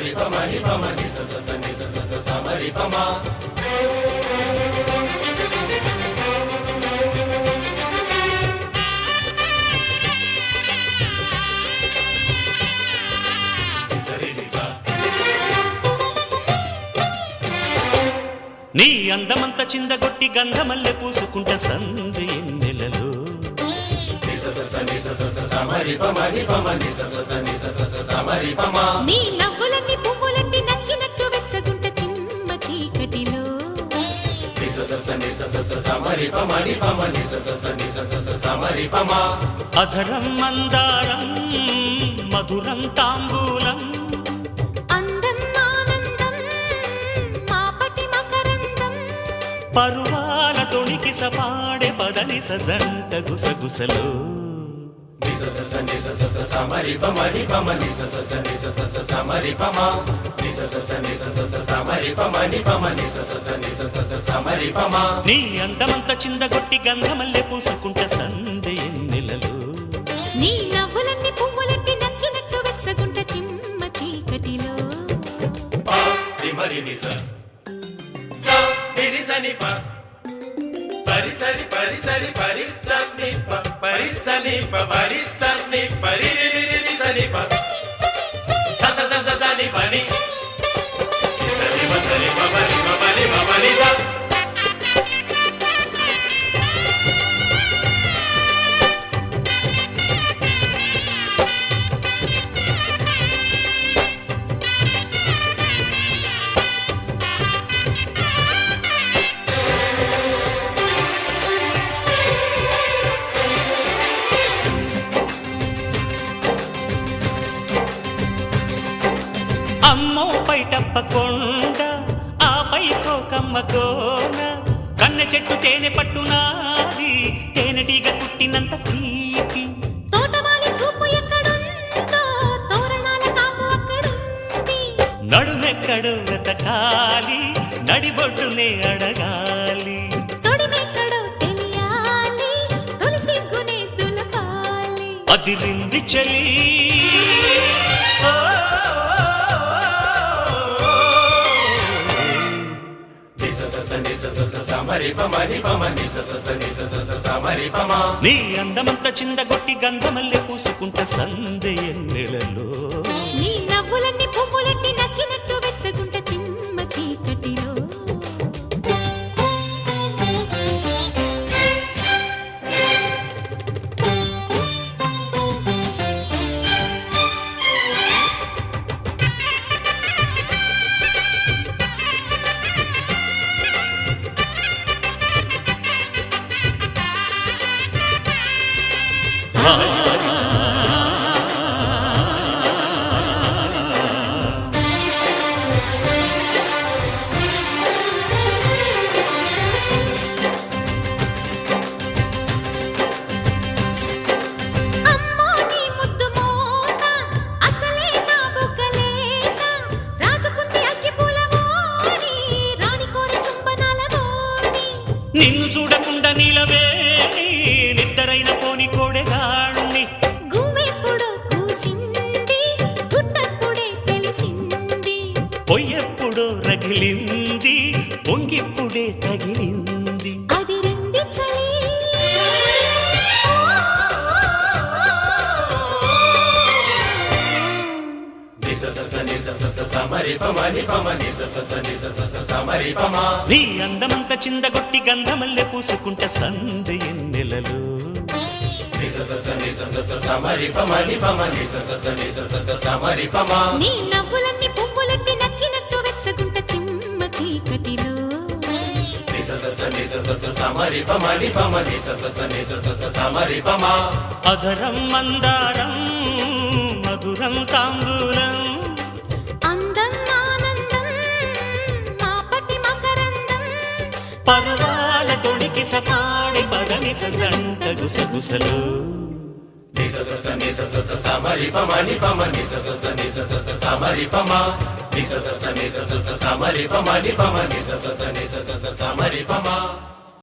ri pa ma ni pa ma ni sa sa sa ni sa sa sa sa ma ri pa ma. నీ అందమంత చిందగొట్టి గంధమల్లె పూసుకుంట సంధి ఎన్నెలలో నీ నవ్వులన్నీ పువ్వులన్నీ నచ్చినట్టు వెచ్చగుంట చిమ్మ చీకటిలో అధరం మందారం మధురం తాంబూలం పరువాల తొణికి సపాడే పదని సజంట గుసగుసలో నీ అందమంత చిందగొట్టి గంధమల్లె పూసుకుంట సంధి ఎన్నెలలో నీ నవ్వులన్నీ పువ్వులట్టి నచ్చినట్టు వెచ్చగుంట చిమ్మ చీకటిలో పరి సరి పరి సరి పరి సని ప పరి సని ప పరి సని పరి రి రి రి సని ప స స స స సని పని సని మ సని ప పరి మ పని మ పని స అమ్మో పైటప్ప కొండ ఆపై కోకమ్మ కోన కన్నె చెట్టు తేనె పట్టునాది తేనెటీగ కుట్టినంత తీపి తోటమాలి చూపు ఎక్కడుందో తోరణాల కాపు అక్కడుంది నడుమెక్కడు వెతకాలి నడిబొడ్డునే అడగాలి తొడిమెక్కడో తెలియాలి తొలి సిగ్గునే దులపాలి అదిరింది చలి నీ అందమంత చిందగొట్టి గంధమల్లె పూసుకుంట సంధి ఎన్నెలలో నీ నవ్వులన్నీ పువ్వులట్టి నచ్చినట్టు వెచ్చగుంట చిమ్మ చీకటిలో నిన్ను చూడకుండా నీలవేణి నిద్దరైన పోని కోడెగాణ్ణి గువ్వెప్పుడు కూసింది గుట్టప్పుడే తెలిసింది పొయ్యెప్పుడో రగిలింది పొంగిప్పుడే తగిలింది అదిరింది చలి నీ అందమంత చిందగొట్టి గంధమల్లె పూసుకుంట సంధి ఎన్నెలలో నీ నవ్వులన్నీ పువ్వులట్టి నచ్చినట్టు వెచ్చగుంట చిమ్మ చీకటిలో అధరం మందారం మధురం తాంబూలం అందం ఆనందం మాపటి మకరందం పరువాల తొడికి సపాడి పదని సజంట గుసగుసలు సమరి పమ